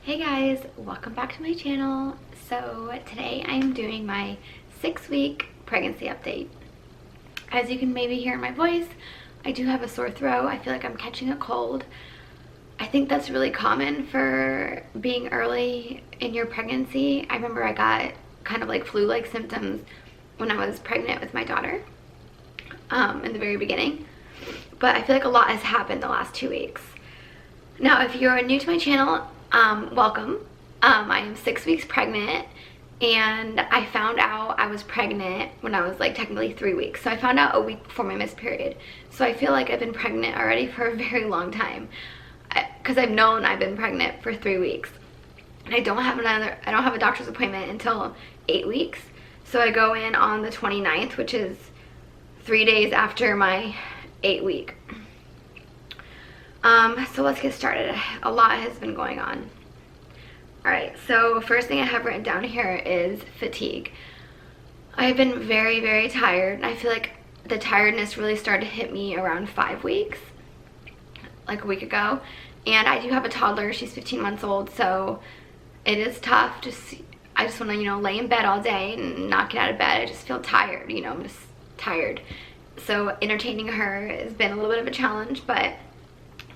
Hey guys, welcome back to my channel. So today I am doing my 6-week pregnancy update. As you can maybe hear in my voice, I do have a sore throat. I feel like I'm catching a cold. I think that's really common for being early in your pregnancy. I remember I got kind of like flu-like symptoms when I was pregnant with my daughter in the very beginning. But I feel like a lot has happened the last 2 weeks. Now, if you're new to my channel, welcome. I am 6 weeks pregnant, and I found out I was pregnant when I was like technically 3 weeks. So I found out a week before my missed period. So I feel like I've been pregnant already for a very long time, because I've known I've been pregnant for 3 weeks. And I don't have a doctor's appointment until 8 weeks. So I go in on the 29th, which is 3 days after my 8 week. So let's get started. A lot has been going on. Alright, so first thing I have written down here is fatigue. I've been very, very tired. I feel like the tiredness really started to hit me around 5 weeks, like a week ago. And I do have a toddler. She's 15 months old, so it is tough. I just want to, lay in bed all day and not get out of bed. I just feel tired, I'm just tired. So entertaining her has been a little bit of a challenge, but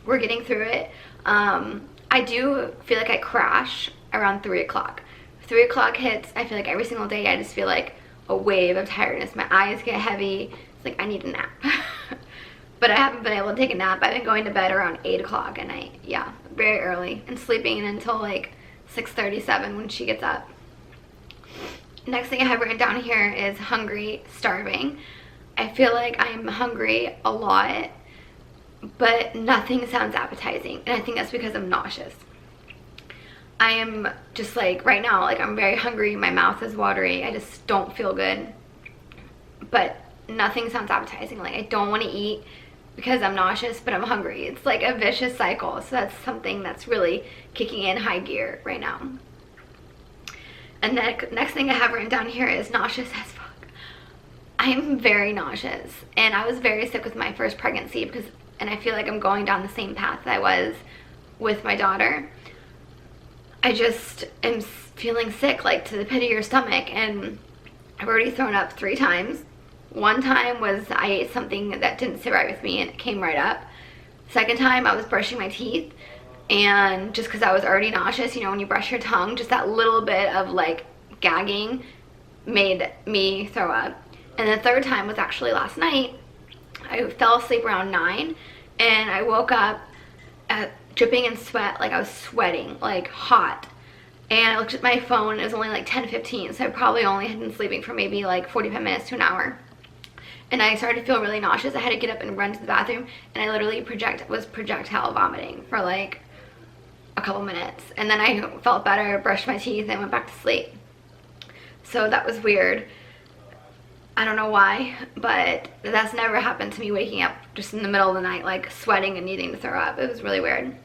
we're getting through it. I do feel like I crash around 3 o'clock. 3 o'clock hits, I feel like every single day I just feel like a wave of tiredness. My eyes get heavy. It's like I need a nap. But I haven't been able to take a nap. I've been going to bed around 8 o'clock at night. Yeah, very early. And sleeping until like 6:37 when she gets up. Next thing I have written down here is hungry, starving. I feel like I'm hungry a lot, but nothing sounds appetizing, and I think that's because I'm nauseous. I am just like, right now, like I'm very hungry, my mouth is watery, I just don't feel good, but nothing sounds appetizing. Like I don't want to eat because I'm nauseous, but I'm hungry. It's like a vicious cycle, so that's something that's really kicking in high gear right now. And then next thing I have written down here is nauseous as fuck. I'm very nauseous, and I was very sick with my first pregnancy and I feel like I'm going down the same path that I was with my daughter. I just am feeling sick, like to the pit of your stomach, and I've already thrown up 3 times. One time was I ate something that didn't sit right with me and it came right up. Second time I was brushing my teeth, and just because I was already nauseous, when you brush your tongue, just that little bit of like gagging made me throw up. And the third time was actually last night. I fell asleep around 9, and I woke up dripping in sweat, like I was sweating, like hot. And I looked at my phone, it was only like 10:15, so I probably only had been sleeping for maybe like 45 minutes to an hour. And I started to feel really nauseous. I had to get up and run to the bathroom, and I literally was projectile vomiting for like a couple minutes. And then I felt better, brushed my teeth, and went back to sleep. So that was weird. I don't know why, but that's never happened to me, waking up just in the middle of the night like sweating and needing to throw up. It was really weird.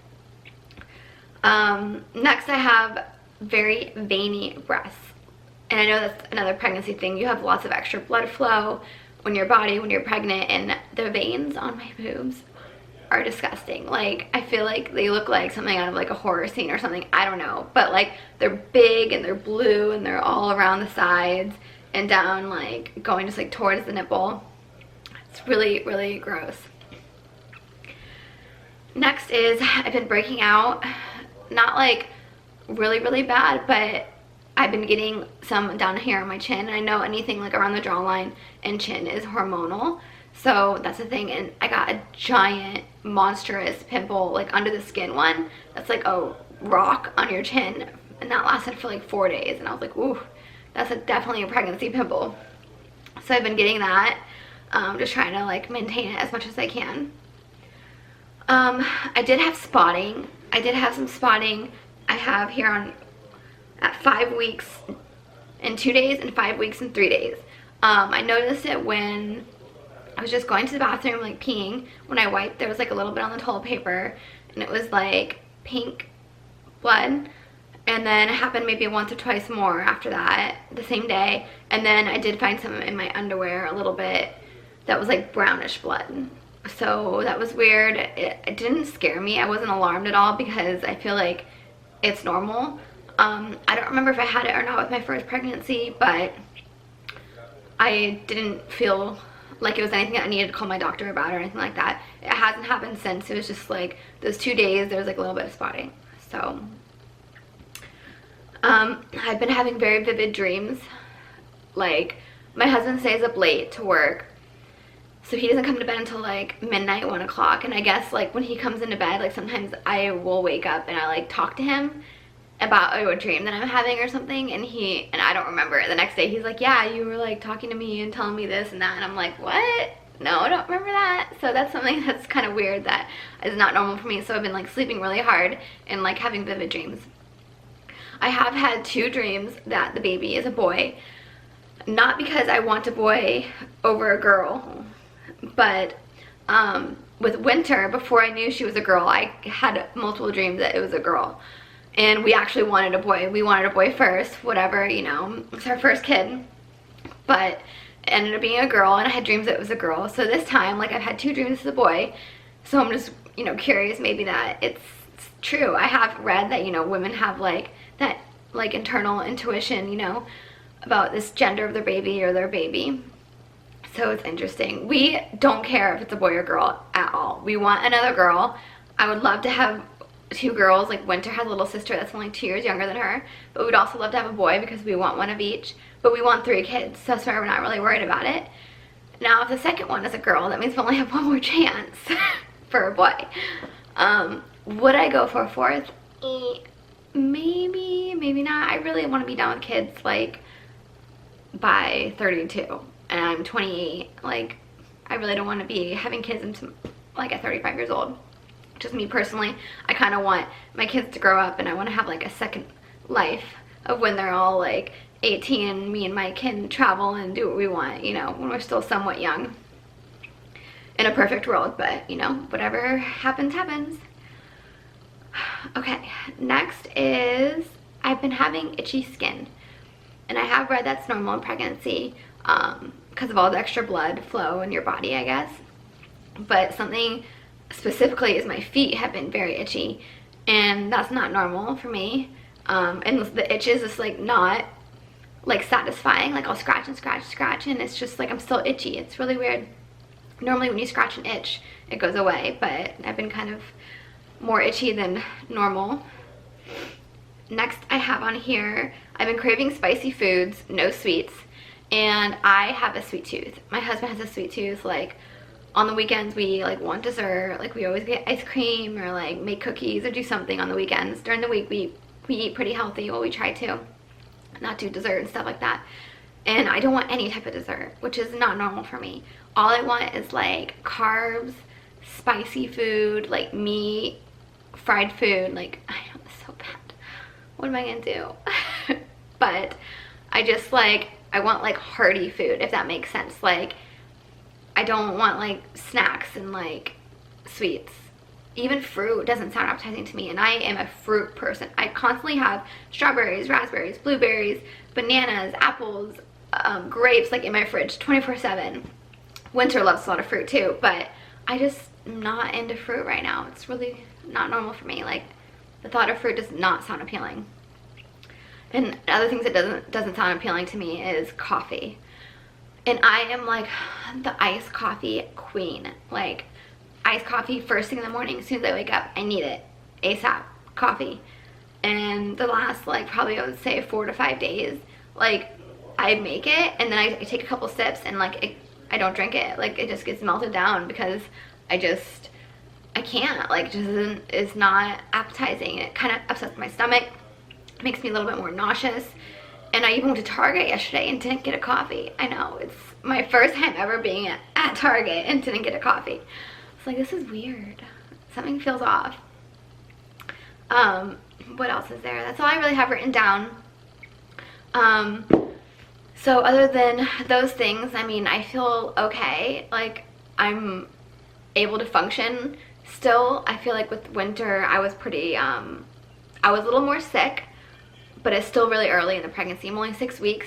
Next I have very veiny breasts. And I know that's another pregnancy thing. You have lots of extra blood flow when you're pregnant, and the veins on my boobs are disgusting. Like I feel like they look like something out of like a horror scene or something. I don't know, but like they're big and they're blue and they're all around the sides and down, like going just like towards the nipple. It's really, really gross. Next is I've been breaking out, not like really, really bad, but I've been getting some down here on my chin. I know anything like around the jawline and chin is hormonal, so that's the thing. And I got a giant, monstrous pimple like under the skin one that's like a rock on your chin, and that lasted for like 4 days, and I was like, ooh, that's definitely a pregnancy pimple. So I've been getting that, just trying to like maintain it as much as I can. I did have spotting. I did have some spotting. I have here at 5 weeks and 2 days and 5 weeks and 3 days. I noticed it when I was just going to the bathroom, like peeing. When I wiped, there was like a little bit on the toilet paper, and it was like pink blood. And then it happened maybe once or twice more after that, the same day. And then I did find some in my underwear, a little bit, that was like brownish blood. So that was weird. It didn't scare me. I wasn't alarmed at all, because I feel like it's normal. I don't remember if I had it or not with my first pregnancy, but I didn't feel like it was anything that I needed to call my doctor about or anything like that. It hasn't happened since. It was just like those 2 days there was like a little bit of spotting. So I've been having very vivid dreams. Like, my husband stays up late to work, so he doesn't come to bed until like midnight, 1 o'clock, and I guess like when he comes into bed, like sometimes I will wake up and I like talk to him about a dream that I'm having or something, and I don't remember it. The next day he's like, yeah, you were like talking to me and telling me this and that, and I'm like, what? No, I don't remember that. So that's something that's kind of weird, that is not normal for me. So I've been like sleeping really hard and like having vivid dreams. I have had 2 dreams that the baby is a boy, not because I want a boy over a girl, but with Winter, before I knew she was a girl, I had multiple dreams that it was a girl. And we actually wanted a boy. We wanted a boy first, whatever, you know, it's our first kid. But it ended up being a girl, and I had dreams that it was a girl. So this time, like, I've had 2 dreams as a boy. So I'm just, you know, curious maybe that it's true. I have read that, you know, women have like that like internal intuition, you know, about this gender of their baby or their baby. So it's interesting. We don't care if it's a boy or girl at all. We want another girl. I would love to have 2 girls. Like, Winter has a little sister that's only 2 years younger than her, but we'd also love to have a boy because we want one of each. But we want 3 kids, so that's why we're not really worried about it. Now, if the second one is a girl, that means we only have 1 more chance for a boy. Would I go for a 4th? Maybe, maybe not. I really want to be done with kids like by 32, and I'm 28. Like, I really don't want to be having kids until like at 35 years old. Just me personally. I kind of want my kids to grow up, and I want to have like a second life of when they're all like 18 and me and Mike can travel and do what we want, you know, when we're still somewhat young. In a perfect world, but you know, whatever happens, happens. Okay, next is I've been having itchy skin, and I have read that's normal in pregnancy because of all the extra blood flow in your body, I guess. But something specifically is my feet have been very itchy, and that's not normal for me. And the itch is just like not like satisfying. Like, I'll scratch and scratch, scratch, and it's just like I'm still itchy. It's really weird. Normally when you scratch an itch, it goes away, but I've been kind of more itchy than normal. Next I have on here, I've been craving spicy foods, no sweets, and I have a sweet tooth. My husband has a sweet tooth. Like, on the weekends we like want dessert, like we always get ice cream or like make cookies or do something on the weekends. During the week we eat pretty healthy. Well, we try to not do dessert and stuff like that. And I don't want any type of dessert, which is not normal for me. All I want is like carbs, spicy food, like meat, fried food. Like, I know it's so bad. What am I gonna do? But I just like, I want like hearty food, if that makes sense. Like, I don't want like snacks and like sweets. Even fruit doesn't sound appetizing to me, and I am a fruit person. I constantly have strawberries, raspberries, blueberries, bananas, apples, grapes like in my fridge 24/7. Winter loves a lot of fruit too, but I just am not into fruit right now. It's really not normal for me. Like, the thought of fruit does not sound appealing. And other things that doesn't sound appealing to me is coffee. And I am like the iced coffee queen. Like, iced coffee first thing in the morning. As soon as I wake up, I need it ASAP. Coffee. And the last like probably I would say 4 to 5 days, like, I make it and then I take a couple sips and like I don't drink it. Like, it just gets melted down because I can't. Like, it's not appetizing. It kind of upsets my stomach. It makes me a little bit more nauseous. And I even went to Target yesterday and didn't get a coffee. I know, it's my first time ever being at Target and didn't get a coffee. It's like, this is weird. Something feels off. What else is there? That's all I really have written down. So other than those things, I mean, I feel okay. Like, I'm able to function still. I feel like with Winter, I was pretty, I was a little more sick, but it's still really early in the pregnancy. I'm only 6 weeks,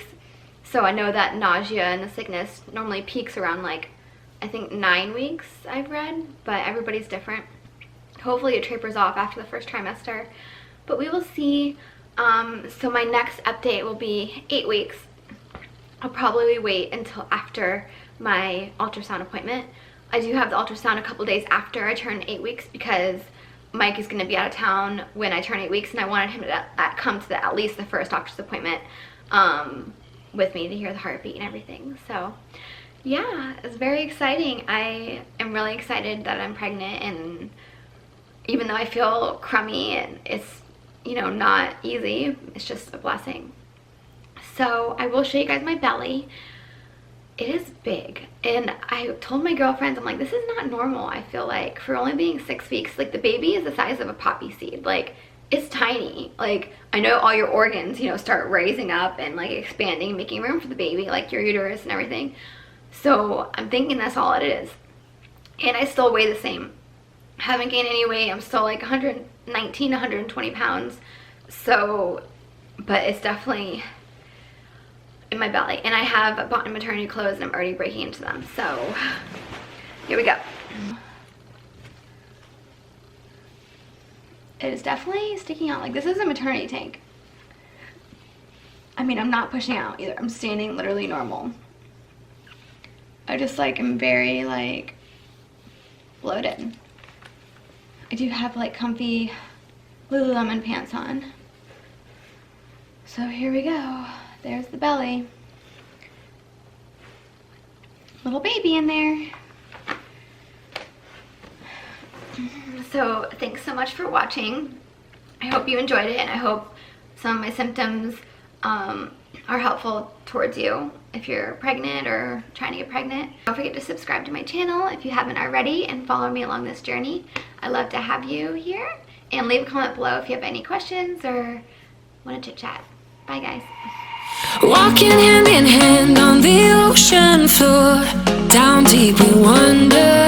so I know that nausea and the sickness normally peaks around like, I think 9 weeks I've read, but everybody's different. Hopefully it tapers off after the first trimester. but we will see. So my next update will be 8 weeks. I'll probably wait until after my ultrasound appointment. I do have the ultrasound a couple days after I turn 8 weeks because Mike is going to be out of town when I turn 8 weeks, and I wanted him to come to at least the first doctor's appointment with me to hear the heartbeat and everything. So yeah, it's very exciting. I am really excited that I'm pregnant, and even though I feel crummy and it's, you know, not easy, it's just a blessing. So I will show you guys my belly. It is big, and I told my girlfriends, I'm like, this is not normal. I feel like for only being 6 weeks, like the baby is the size of a poppy seed. Like, it's tiny. Like, I know all your organs, you know, start raising up and like expanding, making room for the baby, like your uterus and everything. So I'm thinking that's all it is. And I still weigh the same. Haven't gained any weight. I'm still like 119, 120 pounds. So, but it's definitely in my belly. And I have bought maternity clothes and I'm already breaking into them. So here we go. It is definitely sticking out. Like, this is a maternity tank. I mean, I'm not pushing out either. I'm standing literally normal. I just like am very like bloated. I do have like comfy Lululemon pants on. So here we go. There's the belly. Little baby in there. So thanks so much for watching. I hope you enjoyed it, and I hope some of my symptoms are helpful towards you if you're pregnant or trying to get pregnant. Don't forget to subscribe to my channel if you haven't already, and follow me along this journey. I love to have you here, and leave a comment below if you have any questions or want to chit chat. Bye guys. Walking hand in hand on the ocean floor, down deep we wonder.